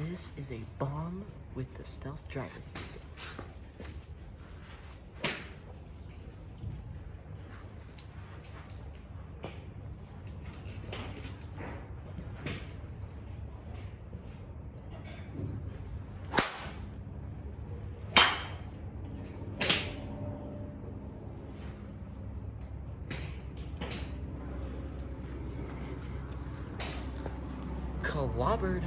This is a bomb with the stealth driver. Clobbered.